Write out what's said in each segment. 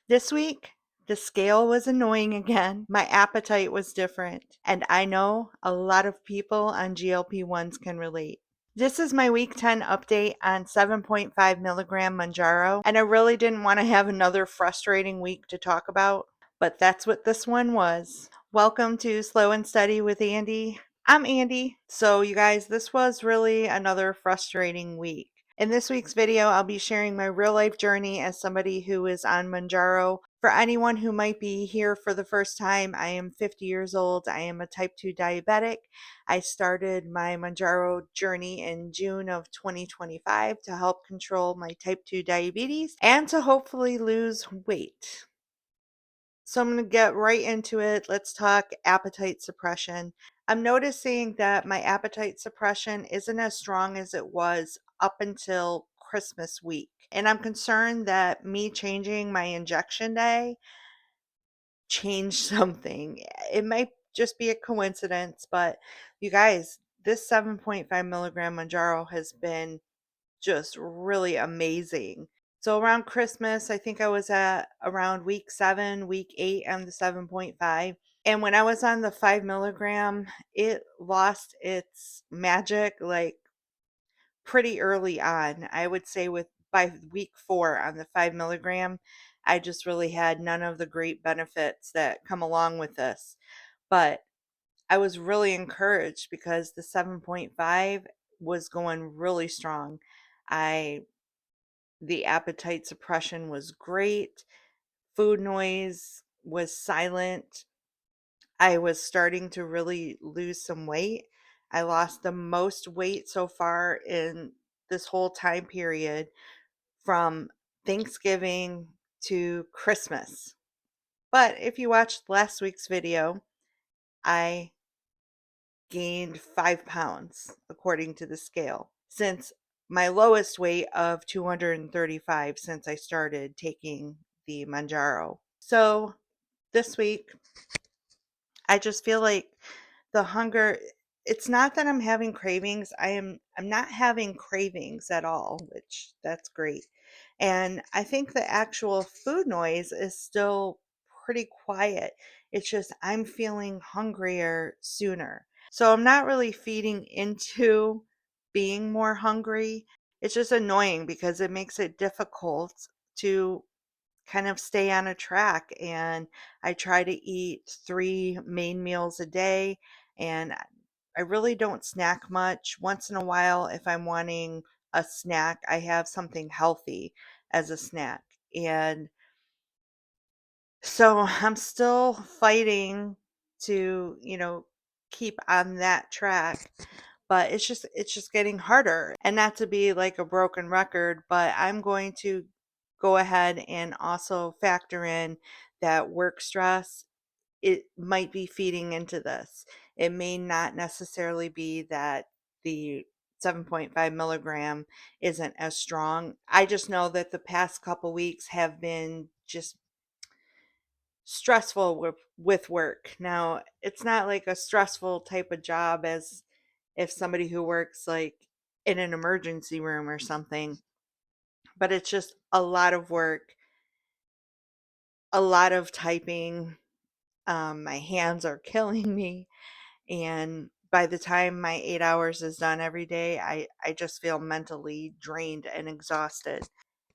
This week, the scale was annoying again. My appetite was different. And I know a lot of people on GLP-1s can relate. This is my week 10 update on 7.5 milligram Mounjaro. And I really didn't want to have another frustrating week to talk about, but that's what this one was. Welcome to Slow and Steady with Andi. I'm Andi. So, you guys, this was really another frustrating week. In this week's video, I'll be sharing my real life journey as somebody who is on Mounjaro. For anyone who might be here for the first time, I am 50 years old. I am a type 2 diabetic. I started my Mounjaro journey in June of 2025 to help control my type 2 diabetes and to hopefully lose weight. So I'm going to get right into it. Let's talk appetite suppression. I'm noticing that my appetite suppression isn't as strong as it was up until Christmas week. And I'm concerned that me changing my injection day changed something. It might just be a coincidence, but you guys, this 7.5 milligram Manjaro has been just really amazing. So around Christmas, I think I was at around week 7, week 8 on the 7.5. And when I was on the 5 milligram, it lost its magic like pretty early on. I would say with by week 4 on the 5 milligram, I just really had none of the great benefits that come along with this. But I was really encouraged because the 7.5 was going really strong. I The appetite suppression was great. Food noise was silent. I was starting to really lose some weight. I lost the most weight so far in this whole time period from Thanksgiving to Christmas. But if you watched last week's video, I gained 5 pounds according to the scale since my lowest weight of 235 since I started taking the Manjaro. So this week, I just feel like the hunger, it's not that I'm having cravings. I'm not having cravings at all, which that's great. And I think the actual food noise is still pretty quiet. It's just I'm feeling hungrier sooner. So I'm not really feeding into being more hungry. It's just annoying because it makes it difficult to kind of stay on a track, and I try to eat 3 main meals a day, and I really don't snack much. Once in a while, if I'm wanting a snack, I have something healthy as a snack. And so I'm still fighting to, keep on that track, but it's just getting harder. And not to be like a broken record, but I'm going to go ahead and also factor in that work stress, it might be feeding into this. It may not necessarily be that the 7.5 milligram isn't as strong. I just know that the past couple weeks have been just stressful with work. Now, it's not like a stressful type of job as if somebody who works like in an emergency room or something, but it's just a lot of work, a lot of typing. My hands are killing me, and by the time my 8 hours is done every day, I just feel mentally drained and exhausted.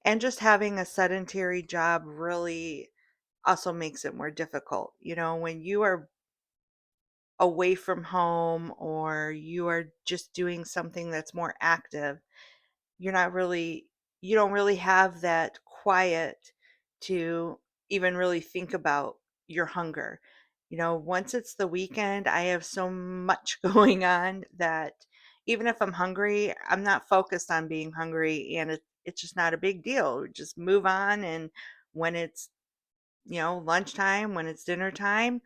And just having a sedentary job really also makes it more difficult. When you are away from home or you are just doing something that's more active, you're not really, you don't really have that quiet to even really think about your hunger. Once it's the weekend, I have so much going on that even if I'm hungry, I'm not focused on being hungry, and it's just not a big deal. Just move on. And when it's, lunchtime, when it's dinner time,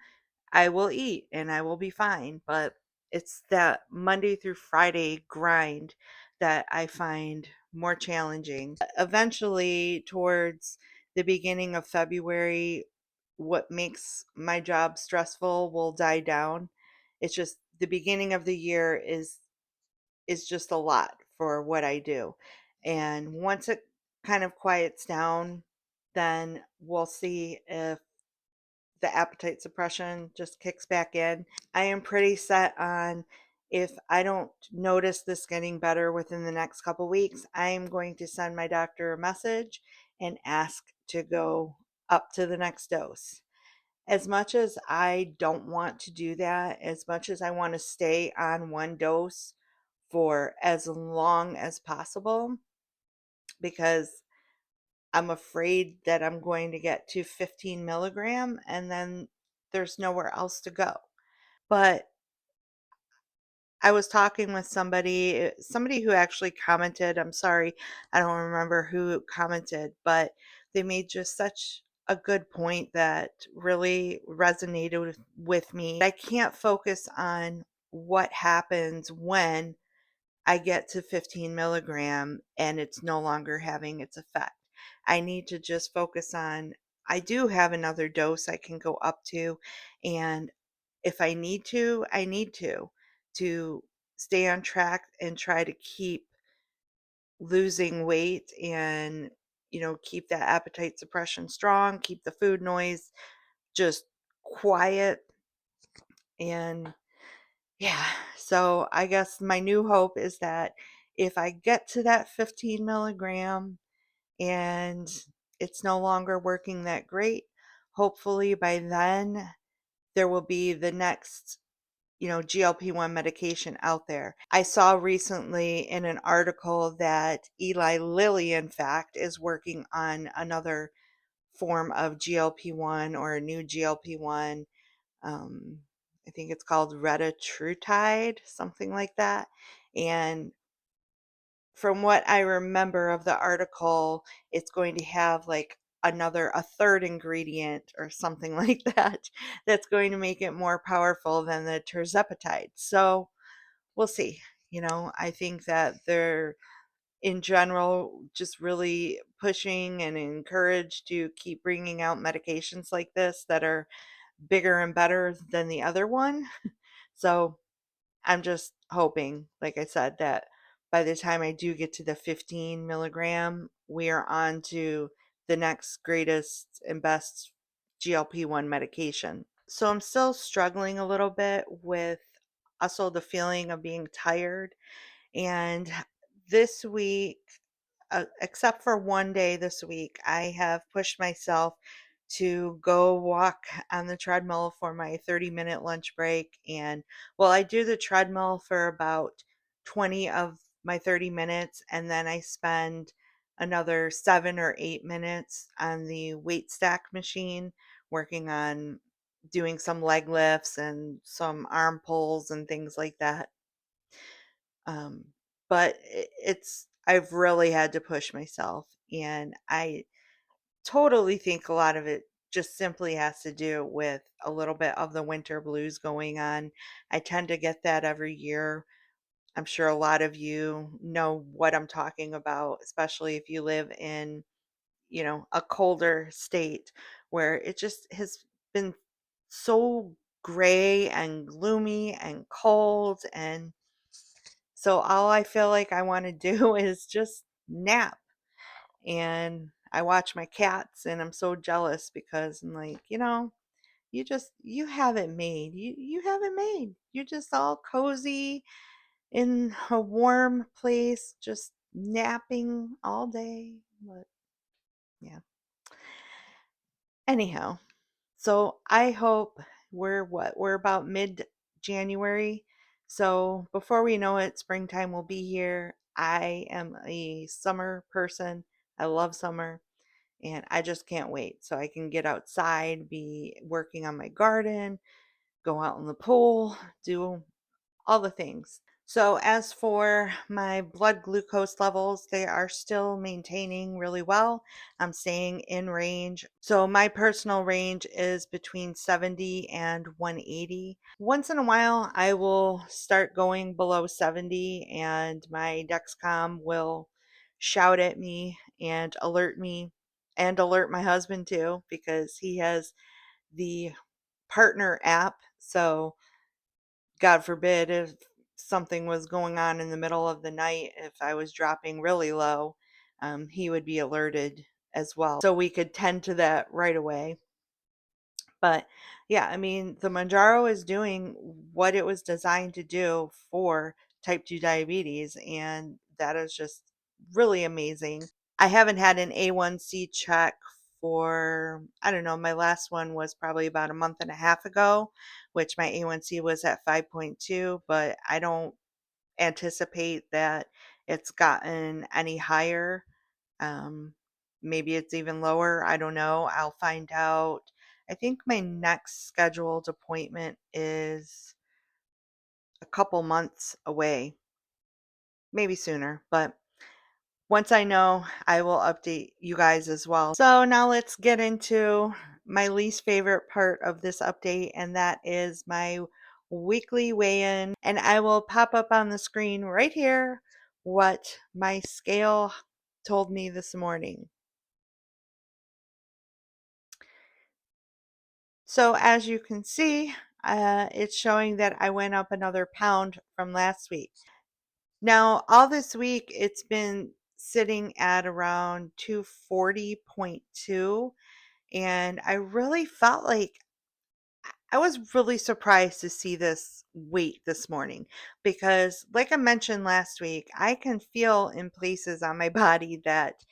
I will eat and I will be fine. But it's that Monday through Friday grind that I find more challenging. Eventually, towards the beginning of February, what makes my job stressful will die down. It's just the beginning of the year is just a lot for what I do. And once it kind of quiets down, then we'll see if the appetite suppression just kicks back in. I am pretty set on, if I don't notice this getting better within the next couple weeks, I'm going to send my doctor a message and ask to go up to the next dose. As much as I don't want to do that, as much as I want to stay on one dose for as long as possible, because I'm afraid that I'm going to get to 15 milligram and then there's nowhere else to go. But I was talking with somebody who actually commented. I'm sorry, I don't remember who commented, but they made just such a good point that really resonated with me. I can't focus on what happens when I get to 15 milligram and it's no longer having its effect. I need to just focus on, I do have another dose I can go up to. And if I need to, I need to stay on track and try to keep losing weight and, keep that appetite suppression strong, keep the food noise just quiet. And yeah, so I guess my new hope is that if I get to that 15 milligram and it's no longer working that great, hopefully by then there will be the next, GLP-1 medication out there. I saw recently in an article that Eli Lilly, in fact, is working on another form of GLP-1, or a new GLP-1. um, I think it's called retatrutide, something like that. And from what I remember of the article, it's going to have like a third ingredient or something like that, that's going to make it more powerful than the tirzepatide. So we'll see. I think that they're in general just really pushing and encouraged to keep bringing out medications like this that are bigger and better than the other one. So I'm just hoping, like I said, that by the time I do get to the 15 milligram, we are on to the next greatest and best GLP-1 medication. So I'm still struggling a little bit with also the feeling of being tired. And this week, except for one day this week, I have pushed myself to go walk on the treadmill for my 30-minute lunch break. And well, I do the treadmill for about 20 of my 30 minutes, and then I spend another 7 or 8 minutes on the weight stack machine working on doing some leg lifts and some arm pulls and things like that. Um, but I've really had to push myself. And I totally think a lot of it just simply has to do with a little bit of the winter blues going on. I tend to get that every year. I'm sure a lot of you know what I'm talking about, especially if you live in, a colder state where it just has been so gray and gloomy and cold. And so all I feel like I want to do is just nap. And I watch my cats and I'm so jealous because I'm like, you have it made. You have it made. You're just all cozy in a warm place, just napping all day. But yeah. Anyhow, so I hope we're about mid January. So before we know it, springtime will be here. I am a summer person. I love summer and I just can't wait. So I can get outside, be working on my garden, go out in the pool, do all the things. So, as for my blood glucose levels, they are still maintaining really well. I'm staying in range. So, my personal range is between 70 and 180. Once in a while, I will start going below 70, and my Dexcom will shout at me and alert my husband too, because he has the partner app. So, God forbid if something was going on in the middle of the night, if I was dropping really low, he would be alerted as well, so we could tend to that right away. But yeah, I mean, the Mounjaro is doing what it was designed to do for type 2 diabetes, and that is just really amazing. I haven't had an A1C check for, I don't know, my last one was probably about a month and a half ago, which my A1C was at 5.2, but I don't anticipate that it's gotten any higher. Um, Maybe it's even lower. I don't know. I'll find out. I think my next scheduled appointment is a couple months away, maybe sooner, but once I know, I will update you guys as well. So now let's get into my least favorite part of this update, and that is my weekly weigh-in. And I will pop up on the screen right here what my scale told me this morning. So as you can see, it's showing that I went up another pound from last week. Now, all this week, it's been sitting at around 240.2. And I really felt like I was really surprised to see this weight this morning because, like I mentioned last week, I can feel in places on my body that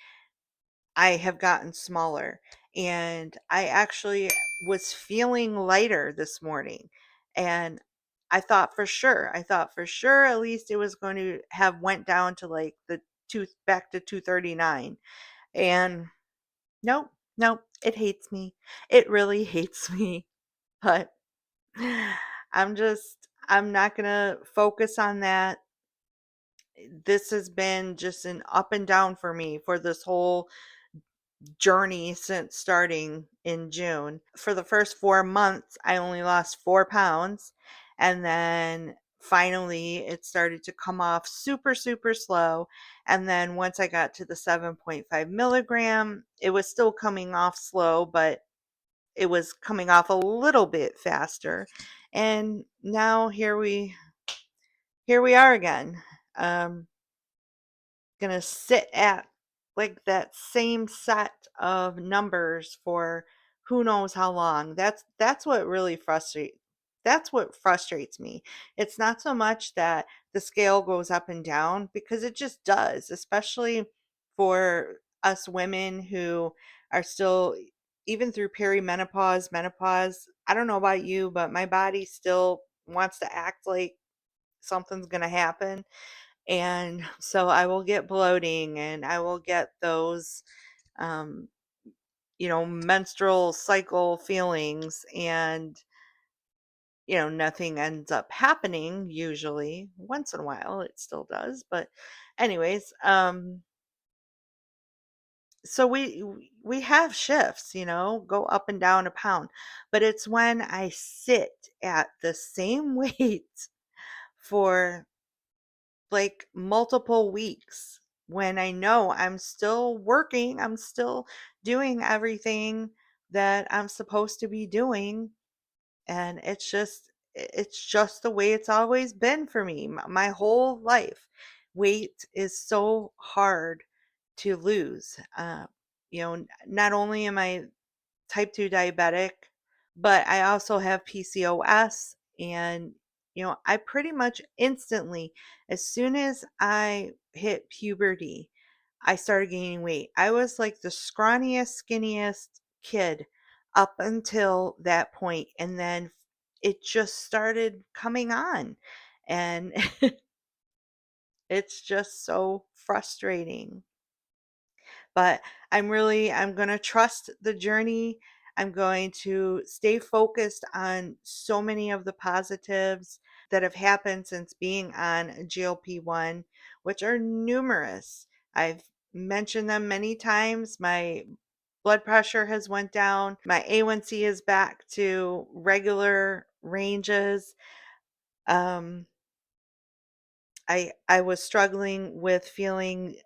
I have gotten smaller. And I actually was feeling lighter this morning. And I thought for sure at least it was going to have went down to like the back to 239. And nope, nope, it hates me. It really hates me. But I'm not going to focus on that. This has been just an up and down for me for this whole journey since starting in June. For the first 4 months, I only lost 4 pounds. And then finally, it started to come off super, super slow. And then once I got to the 7.5 milligram, it was still coming off slow, but it was coming off a little bit faster. And now here we are again. Um, Gonna sit at like that same set of numbers for who knows how long. That's what really frustrates me. It's not so much that the scale goes up and down because it just does, especially for us women who are still even through perimenopause, menopause. I don't know about you, but my body still wants to act like something's going to happen, and so I will get bloating and I will get those, um, menstrual cycle feelings, and, nothing ends up happening usually. Once in a while, it still does. But, anyways, so we have shifts, go up and down a pound, but it's when I sit at the same weight for like multiple weeks when I know I'm still working, I'm still doing everything that I'm supposed to be doing. And it's just the way it's always been for me my whole life. Weight is so hard to lose. Not only am I type 2 diabetic, but I also have PCOS. And, I pretty much instantly, as soon as I hit puberty, I started gaining weight. I was like the scrawniest, skinniest kid up until that point, and then it just started coming on. And it's just so frustrating. But I'm going to trust the journey. I'm going to stay focused on so many of the positives that have happened since being on GLP-1, which are numerous. I've mentioned them many times. My blood pressure has went down. My A1C is back to regular ranges. Um, I was struggling with feeling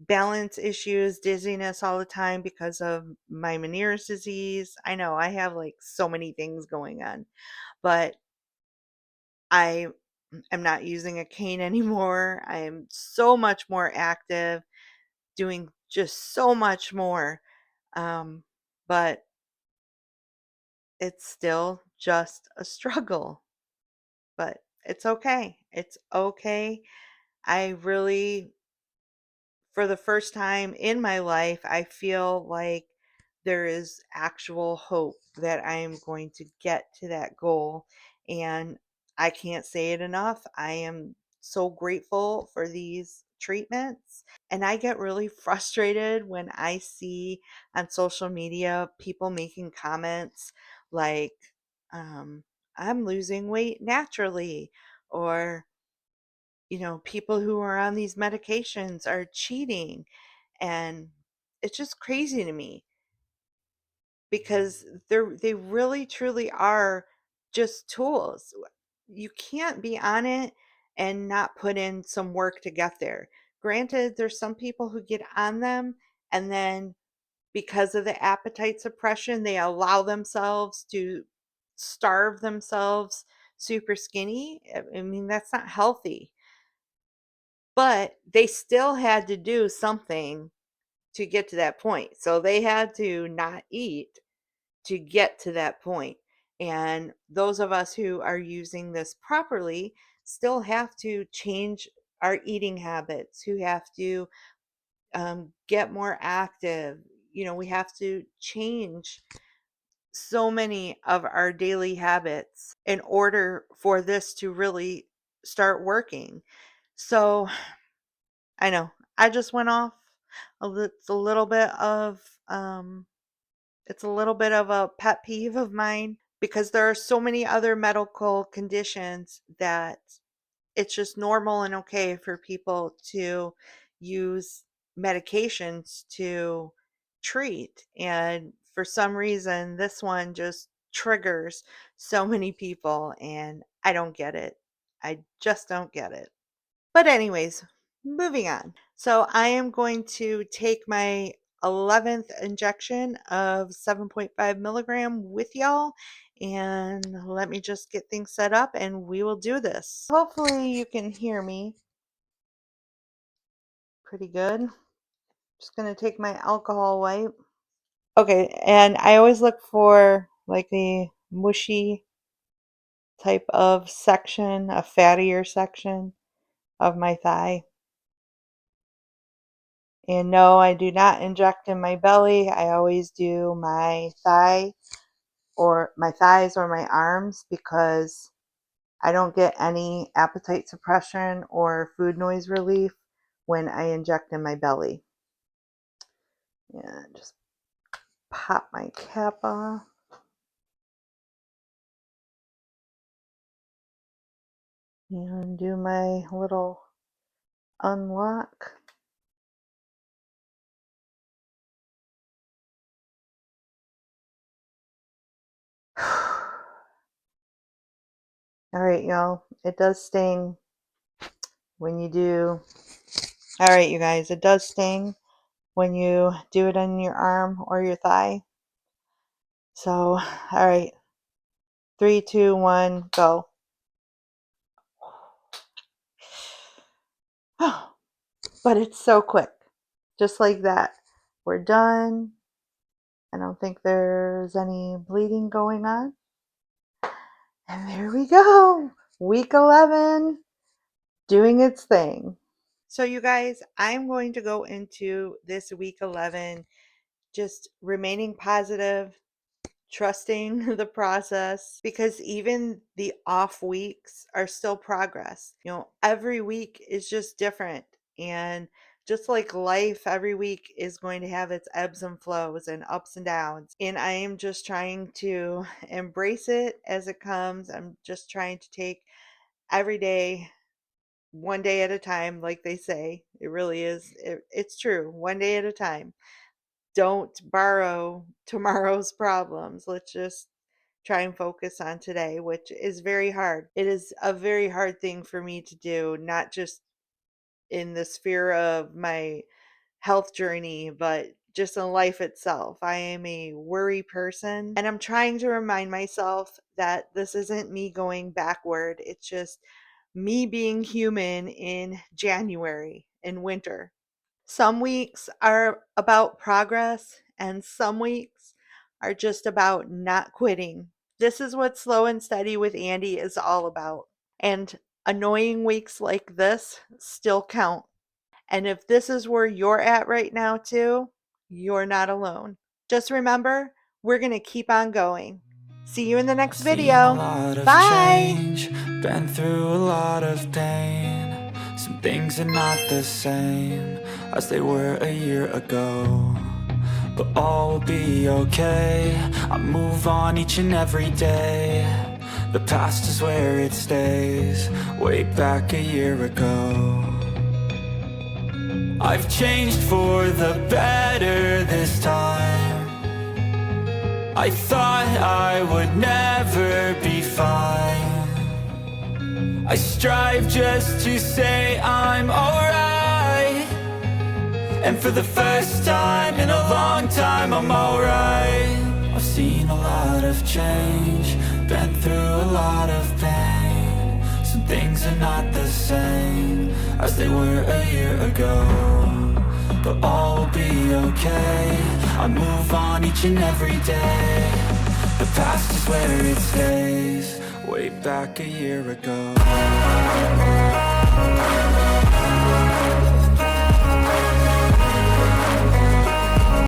balance issues, dizziness all the time because of my Meniere's disease. I know I have like so many things going on, but I am not using a cane anymore. I am so much more active, doing just so much more. But it's still just a struggle. But it's okay. It's okay. I really, for the first time in my life, I feel like there is actual hope that I am going to get to that goal. And I can't say it enough. I am so grateful for these treatments. And I get really frustrated when I see on social media people making comments like, um, I'm losing weight naturally, or people who are on these medications are cheating. And it's just crazy to me because they really truly are just tools. You can't be on it and not put in some work to get there. Granted, there's some people who get on them and then because of the appetite suppression, they allow themselves to starve themselves super skinny. I mean, that's not healthy. But they still had to do something to get to that point. So they had to not eat to get to that point. And those of us who are using this properly still have to change our eating habits, who have to get more active. We have to change so many of our daily habits in order for this to really start working. So I know. I just went off. It's a little bit of it's a little bit of a pet peeve of mine because there are so many other medical conditions that it's just normal and okay for people to use medications to treat. And for some reason, this one just triggers so many people, and I don't get it. I just don't get it. But anyways, moving on. So I am going to take my 11th injection of 7.5 milligram with y'all, and let me just get things set up and we will do this. Hopefully you can hear me pretty good. Just going to take my alcohol wipe. Okay, and I always look for like the mushy type of section, a fattier section of my thigh. And no, I do not inject in my belly. I always do my thigh or my thighs or my arms because I don't get any appetite suppression or food noise relief when I inject in my belly. Yeah, just pop my cap off. And do my little unlock. All right, y'all. It does sting when you do. All right, you guys. It does sting when you do it on your arm or your thigh. So, all right. 3, 2, 1, go. But it's so quick. Just like that. We're done. I don't think there's any bleeding going on. And there we go. Week 11 doing its thing. So, you guys, I'm going to go into this week 11 just remaining positive, trusting the process, because even the off weeks are still progress. Every week is just different. And just like life, every week is going to have its ebbs and flows and ups and downs. And I am just trying to embrace it as it comes. I'm just trying to take every day one day at a time, like they say. It really is. It's true. One day at a time. Don't borrow tomorrow's problems. Let's just try and focus on today, which is very hard. It is a very hard thing for me to do, not just in the sphere of my health journey, but just in life itself. I am a worry person, and I'm trying to remind myself that this isn't me going backward. It's just me being human in January, in winter. Some weeks are about progress, and some weeks are just about not quitting. This is what Slow and Steady with Andi is all about. And annoying weeks like this still count. And if this is where you're at right now, too, you're not alone. Just remember, we're going to keep on going. See you in the next video. Bye. Been through a lot of pain. Some things are not the same as they were a year ago, but all will be okay. I move on each and every day. The past is where it stays, way back a year ago. I've changed for the better this time. I thought I would never be fine. I strive just to say I'm alright, and for the first time in a long time I'm alright. I've seen a lot of change, been through a lot of pain. Some things are not the same as they were a year ago, but all will be okay. I move on each and every day. The past is where it stays, way back a year ago.